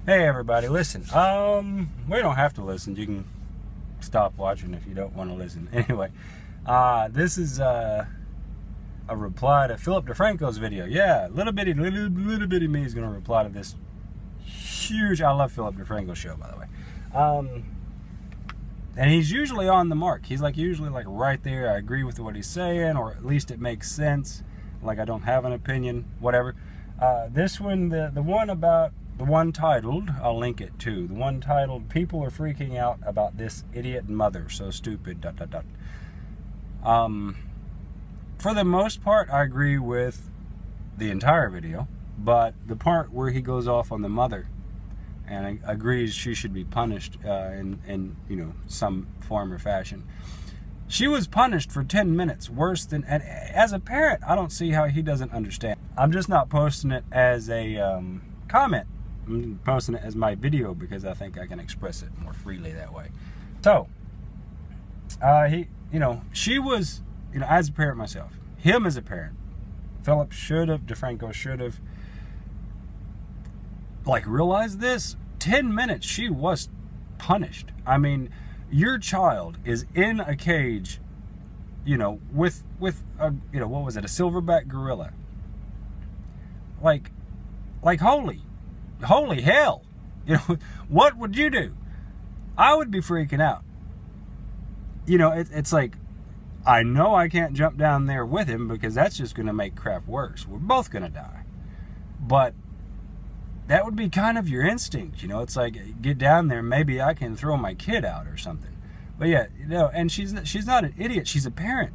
Hey everybody, listen. We don't have to listen. You can stop watching if you don't want to listen. Anyway, this is a reply to Philip DeFranco's video. Yeah, little bitty me is gonna reply to this huge. I love Philip DeFranco's show, by the way. And he's usually on the mark. He's usually right there. I agree with what he's saying, or at least it makes sense. Like I don't have an opinion, whatever. This one, the one about. The one titled, I'll link it too. The one titled, "People are freaking out about this idiot mother, so stupid, ... For the most part, I agree with the entire video, but the part where he goes off on the mother and agrees she should be punished in some form or fashion. She was punished for 10 minutes, worse than, and as a parent, I don't see how he doesn't understand. I'm just not posting it as a comment. I'm posting it as my video because I think I can express it more freely that way. So, she was, as a parent myself, him as a parent, Philip should have, DeFranco should have, realized this. 10 minutes, she was punished. I mean, your child is in a cage, with a, what was it, a silverback gorilla. Holy hell, what would you do? I would be freaking out. It's like, I know I can't jump down there with him because that's just going to make crap worse. We're both going to die. But that would be kind of your instinct, it's like, get down there, maybe I can throw my kid out or something. But yeah, and she's not an idiot, she's a parent.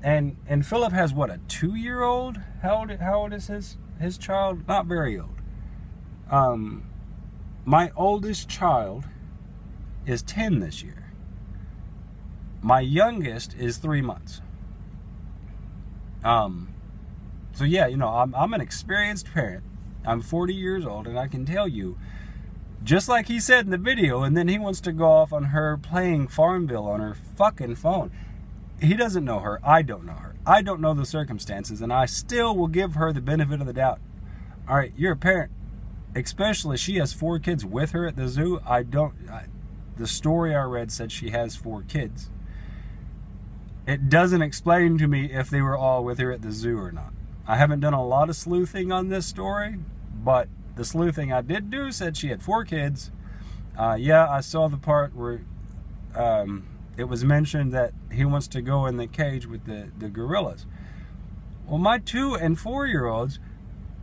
And Philip has what, a 2-year-old? How old is his child? Not very old. My oldest child is 10 this year. My youngest is 3 months. So yeah, I'm an experienced parent. I'm 40 years old, and I can tell you, just like he said in the video, and then he wants to go off on her playing Farmville on her fucking phone. He doesn't know her. I don't know her. I don't know the circumstances, and I still will give her the benefit of the doubt. All right, you're a parent. Especially, she has 4 kids with her at the zoo. The story I read said she has 4 kids. It doesn't explain to me if they were all with her at the zoo or not. I haven't done a lot of sleuthing on this story, but the sleuthing I did do said she had 4 kids. Yeah, I saw the part where it was mentioned that he wants to go in the cage with the gorillas. Well, my 2- and 4-year-olds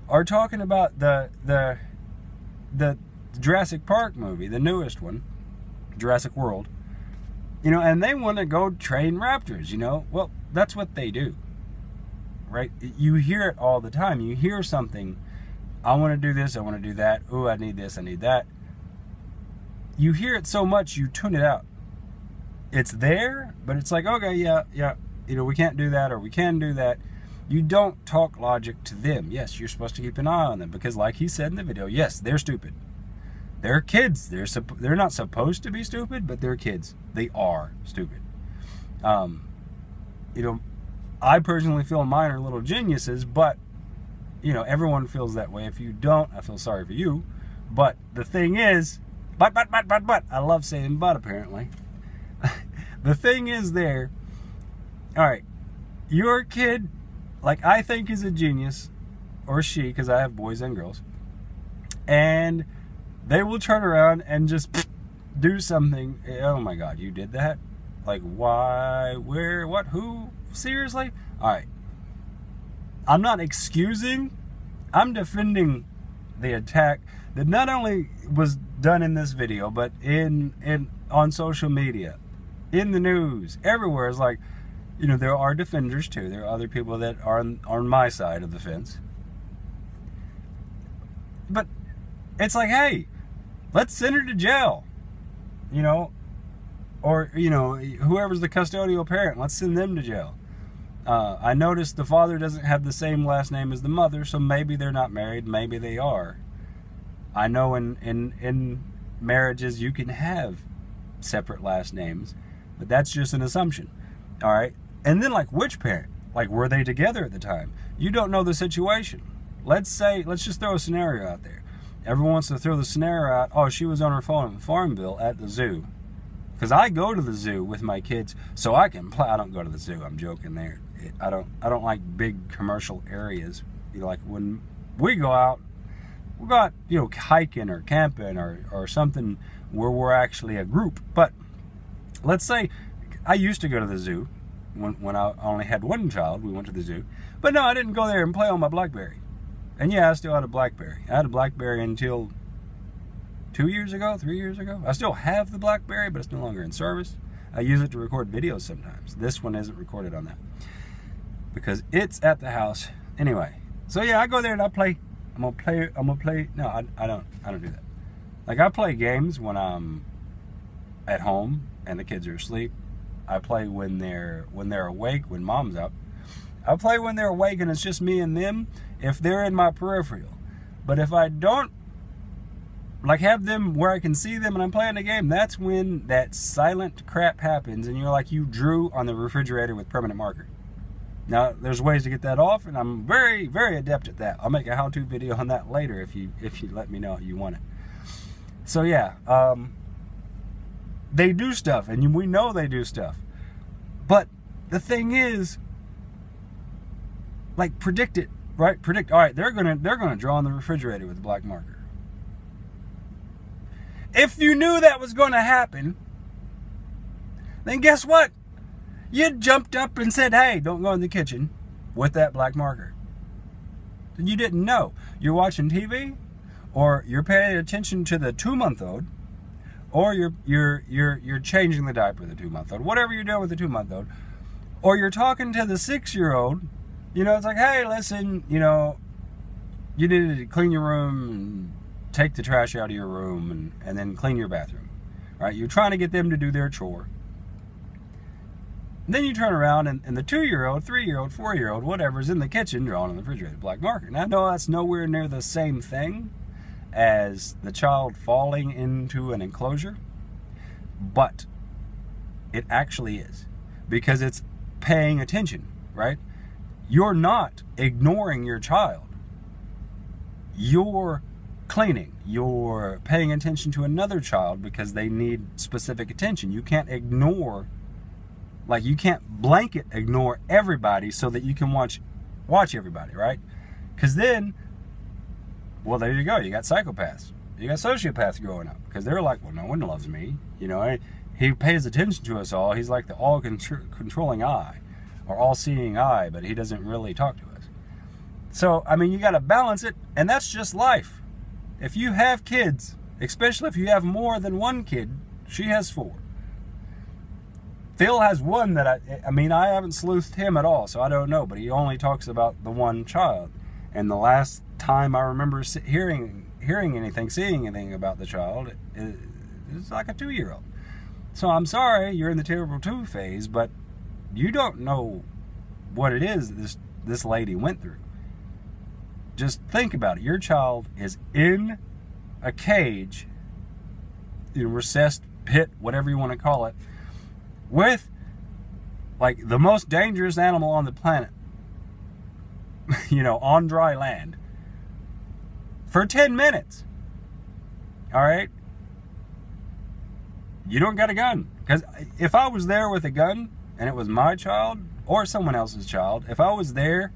are talking about the Jurassic Park movie, the newest one, Jurassic World, and they want to go train raptors, Well, that's what they do, right? You hear it all the time. You hear something, I want to do this, I want to do that, ooh, I need this, I need that. You hear it so much, you tune it out. It's there, but it's like, okay, yeah, we can't do that, or we can do that. You don't talk logic to them. Yes, you're supposed to keep an eye on them because, like he said in the video, yes, they're stupid. They're kids. They're not supposed to be stupid, but they're kids. They are stupid. I personally feel mine are little geniuses, but everyone feels that way. If you don't, I feel sorry for you. But the thing is, but. I love saying but, apparently. The thing is there. All right, your kid, I think is a genius, or she, because I have boys and girls, and they will turn around and just do something. Oh my God, you did that? Why, where, what, who? Seriously? All right. I'm not excusing, I'm defending the attack that not only was done in this video, but on social media, in the news, everywhere. It's like, there are defenders too. There are other people that are on my side of the fence. But it's like, hey, let's send her to jail. Or, whoever's the custodial parent, let's send them to jail. I noticed the father doesn't have the same last name as the mother, so maybe they're not married, maybe they are. I know in marriages you can have separate last names, but that's just an assumption. All right? And then, which parent? Were they together at the time? You don't know the situation. Let's just throw a scenario out there. Everyone wants to throw the scenario out. Oh, she was on her phone at Farmville at the zoo. Because I go to the zoo with my kids so I can play. I don't go to the zoo. I'm joking there. I don't like big commercial areas. You know, like when we go out hiking or camping or something where we're actually a group. But let's say I used to go to the zoo when I only had one child. We went to the zoo. But no, I didn't go there and play on my BlackBerry. And yeah, I still had a BlackBerry. I had a BlackBerry until 3 years ago. I still have the BlackBerry, but it's no longer in service. I use it to record videos sometimes. This one isn't recorded on that because it's at the house. Anyway, so yeah, I go there and I play. I'm gonna play. No, I don't do that. Like, I play games when I'm at home and the kids are asleep. I play when they're awake, when mom's up. I play when they're awake and it's just me and them, if they're in my peripheral. But if I don't have them where I can see them and I'm playing the game, that's when that silent crap happens and you're like you drew on the refrigerator with permanent marker. Now, there's ways to get that off, and I'm very, very adept at that. I'll make a how-to video on that later if you let me know you want it. So yeah, they do stuff, and we know they do stuff. But the thing is, like, predict it, right? Predict. All right, they're gonna draw on the refrigerator with a black marker. If you knew that was going to happen, then guess what? You jumped up and said, hey, don't go in the kitchen with that black marker. You didn't know. You're watching TV, or you're paying attention to the 2-month-old, or you're changing the diaper of the 2-month-old, whatever you're doing with the 2-month-old, or you're talking to the 6-year-old. You know, it's like, hey, listen, you know, you need to clean your room and take the trash out of your room and then clean your bathroom. Right? You're trying to get them to do their chore. Then you turn around and the 2-year-old, 3-year-old, 4-year-old, whatever's in the kitchen drawing on the refrigerator black marker. Now, I know that's nowhere near the same thing as the child falling into an enclosure, but it actually is, because it's paying attention, right? You're not ignoring your child. You're cleaning. You're paying attention to another child because they need specific attention. You can't ignore. Like, you can't blanket ignore everybody so that you can watch everybody, right? Because then, well, there you go. You got psychopaths. You got sociopaths growing up. Because they're like, well, no one loves me. You know, he pays attention to us all. He's like the all-controlling eye or all-seeing eye, but he doesn't really talk to us. So, I mean, you got to balance it, and that's just life. If you have kids, especially if you have more than one kid, she has 4. Phil has one that I mean, I haven't sleuthed him at all, so I don't know, but he only talks about the one child. And the last time I remember hearing anything, seeing anything about the child, it's like a 2-year-old. So I'm sorry you're in the terrible 2 phase, but you don't know what it is that this lady went through. Just think about it. Your child is in a cage, in a recessed pit, whatever you want to call it, with, like, the most dangerous animal on the planet, you know, on dry land, for 10 minutes. All right? You don't got a gun. Because if I was there with a gun, and it was my child, or someone else's child, if I was there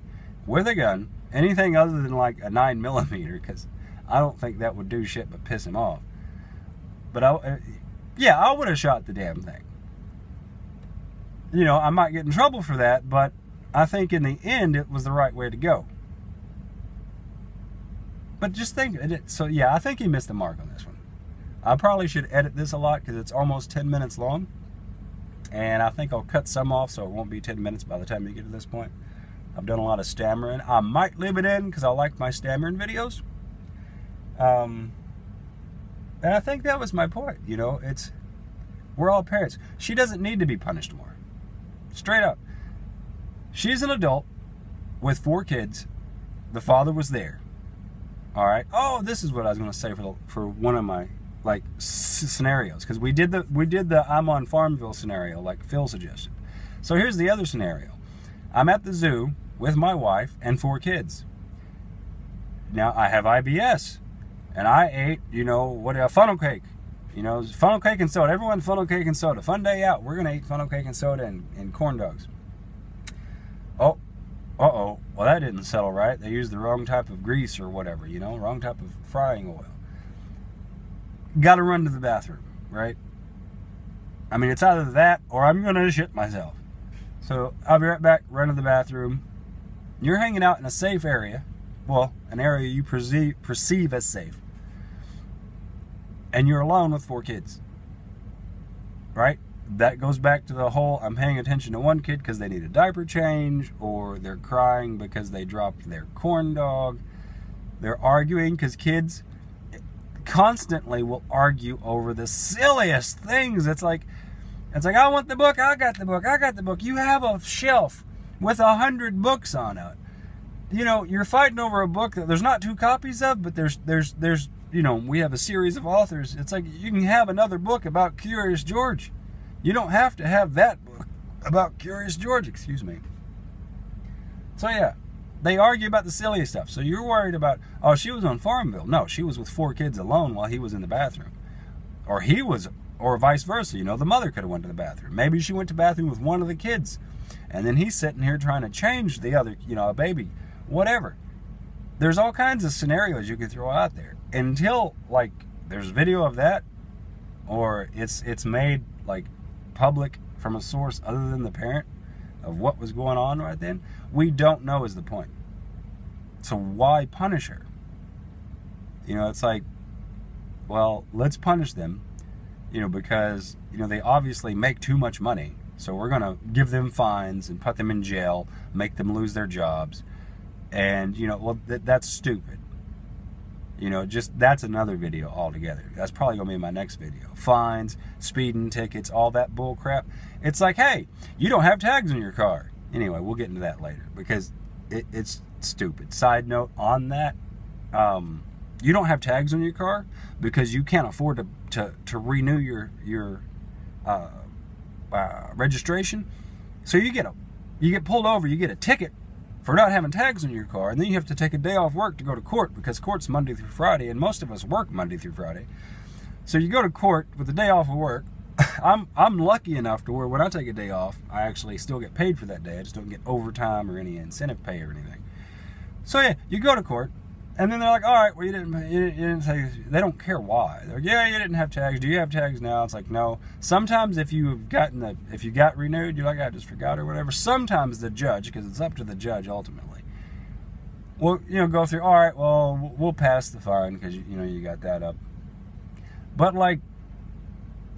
with a gun, anything other than, like, a 9mm, because I don't think that would do shit but piss him off. But, I would have shot the damn thing. You know, I might get in trouble for that, but I think in the end it was the right way to go. But just think, so yeah, I think he missed the mark on this one. I probably should edit this a lot because it's almost 10 minutes long. And I think I'll cut some off so it won't be 10 minutes by the time you get to this point. I've done a lot of stammering. I might leave it in because I like my stammering videos. And I think that was my point, you know, we're all parents. She doesn't need to be punished more. Straight up. She's an adult with 4 kids. The father was there. All right. Oh, this is what I was going to say for one of my, like, scenarios, because we did the I'm on Farmville scenario, like Phil suggested. So here's the other scenario. I'm at the zoo with my wife and 4 kids. Now I have IBS, And I ate, you know, a funnel cake. You know, funnel cake and soda. Everyone funnel cake and soda. Fun day out. We're going to eat funnel cake and soda and corn dogs. Oh, uh-oh. Well, that didn't settle right. They used the wrong type of grease or whatever, you know, wrong type of frying oil. Got to run to the bathroom, right? I mean, it's either that or I'm going to shit myself. So I'll be right back, run to the bathroom. You're hanging out in a safe area. Well, an area you perceive as safe. And you're alone with 4 kids. Right? That goes back to the whole, I'm paying attention to one kid because they need a diaper change, or they're crying because they dropped their corn dog. They're arguing because kids constantly will argue over the silliest things. It's like, I want the book, I got the book, I got the book. You have a shelf with 100 books on it. You know, you're fighting over a book that there's not 2 copies of, but there's you know, we have a series of authors. It's like you can have another book about Curious George. You don't have to have that book about Curious George, excuse me. So yeah, they argue about the silliest stuff. So you're worried about, oh, she was on Farmville. No, she was with 4 kids alone while he was in the bathroom. Or he was, or vice versa. You know, the mother could have went to the bathroom. Maybe she went to the bathroom with one of the kids. And then he's sitting here trying to change the other, you know, a baby. Whatever. There's all kinds of scenarios you could throw out there. Until, like, there's video of that, or it's made, like, public from a source other than the parent of what was going on right then, we don't know is the point. So why punish her? You know, it's like, well, let's punish them, you know, because, you know, they obviously make too much money. So we're going to give them fines and put them in jail, make them lose their jobs. And, you know, well, that's stupid. You know, just, that's another video altogether. That's probably going to be my next video. Fines, speeding tickets, all that bull crap. It's like, hey, you don't have tags on your car. Anyway, we'll get into that later because it's stupid. Side note on that, you don't have tags on your car because you can't afford to renew your registration. So you get pulled over, you get a ticket for not having tags on your car, and then you have to take a day off work to go to court because court's Monday through Friday, and most of us work Monday through Friday. So you go to court with a day off of work. I'm lucky enough to where when I take a day off, I actually still get paid for that day. I just don't get overtime or any incentive pay or anything. So yeah, you go to court, and then they're like, all right, well, you didn't say. They don't care why. They're like, yeah, you didn't have tags. Do you have tags now? It's like, no. Sometimes if you got renewed, you're like, I just forgot or whatever. Sometimes the judge, because it's up to the judge ultimately, will, you know, go through, all right, well, we'll pass the fine because you know you got that up. But like,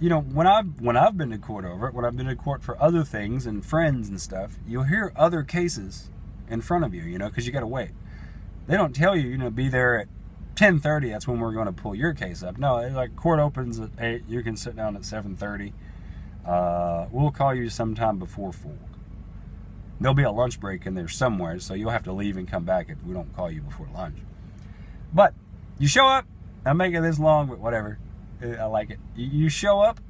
you know, when I've been to court over it, when I've been to court for other things and friends and stuff, you'll hear other cases in front of you, you know, because you got to wait. They don't tell you, you know, be there at 10:30. That's when we're going to pull your case up. No, like court opens at 8. You can sit down at 7:30. We'll call you sometime before 4. There'll be a lunch break in there somewhere, so you'll have to leave and come back if we don't call you before lunch. But you show up. I'm making this long, but whatever. I like it. You show up,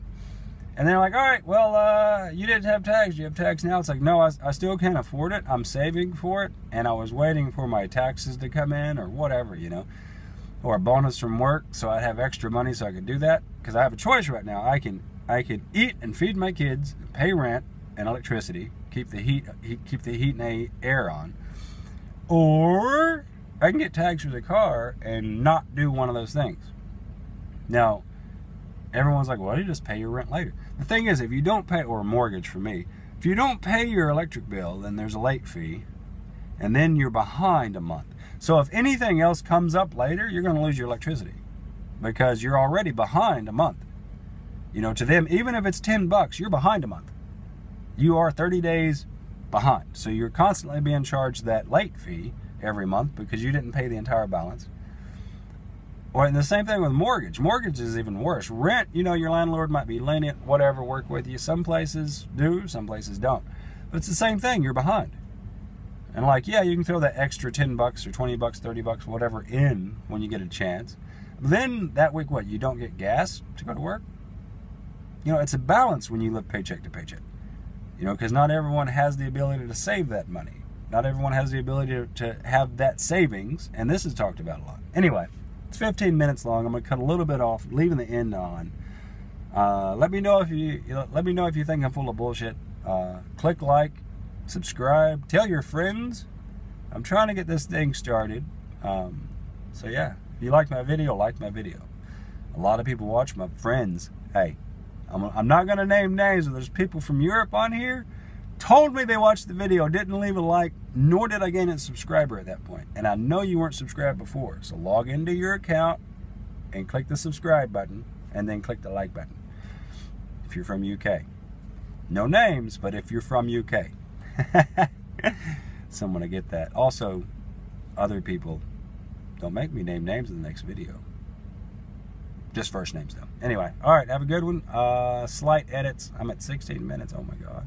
and they're like, all right, well, you didn't have tags. Do you have tags now? It's like, no, I still can't afford it. I'm saving for it, and I was waiting for my taxes to come in or whatever, you know, or a bonus from work, so I'd have extra money so I could do that. Because I have a choice right now. I can eat and feed my kids, pay rent and electricity, keep the heat and air on, or I can get tags for the car and not do one of those things. Now, everyone's like, well, you just pay your rent later. The thing is, if you don't pay, or mortgage for me, if you don't pay your electric bill, then there's a late fee, and then you're behind a month. So if anything else comes up later, you're going to lose your electricity because you're already behind a month. You know, to them, even if it's $10, you're behind a month. You are 30 days behind. So you're constantly being charged that late fee every month because you didn't pay the entire balance. Or the same thing with mortgage. Mortgage is even worse. Rent, you know, your landlord might be lenient, whatever, work with you. Some places do, some places don't. But it's the same thing. You're behind. And like, yeah, you can throw that extra $10 or $20, $30, whatever in when you get a chance. Then that week, what, you don't get gas to go to work? You know, it's a balance when you live paycheck to paycheck. You know, because not everyone has the ability to save that money. Not everyone has the ability to have that savings. And this is talked about a lot. Anyway. It's 15 minutes long. I'm gonna cut a little bit off, leaving the end on. Let me know if you think I'm full of bullshit. Click like, subscribe, tell your friends. I'm trying to get this thing started. So yeah, if you like my video, like my video. A lot of people watch, my friends. Hey, I'm not gonna name names, but there's people from Europe on here. Told me they watched the video, didn't leave a like, nor did I gain a subscriber at that point. And I know you weren't subscribed before. So log into your account and click the subscribe button and then click the like button. If you're from UK. No names, but if you're from UK. Someone to get that. Also, other people, don't make me name names in the next video. Just first names though. Anyway, alright, have a good one. Slight edits. I'm at 16 minutes. Oh my god.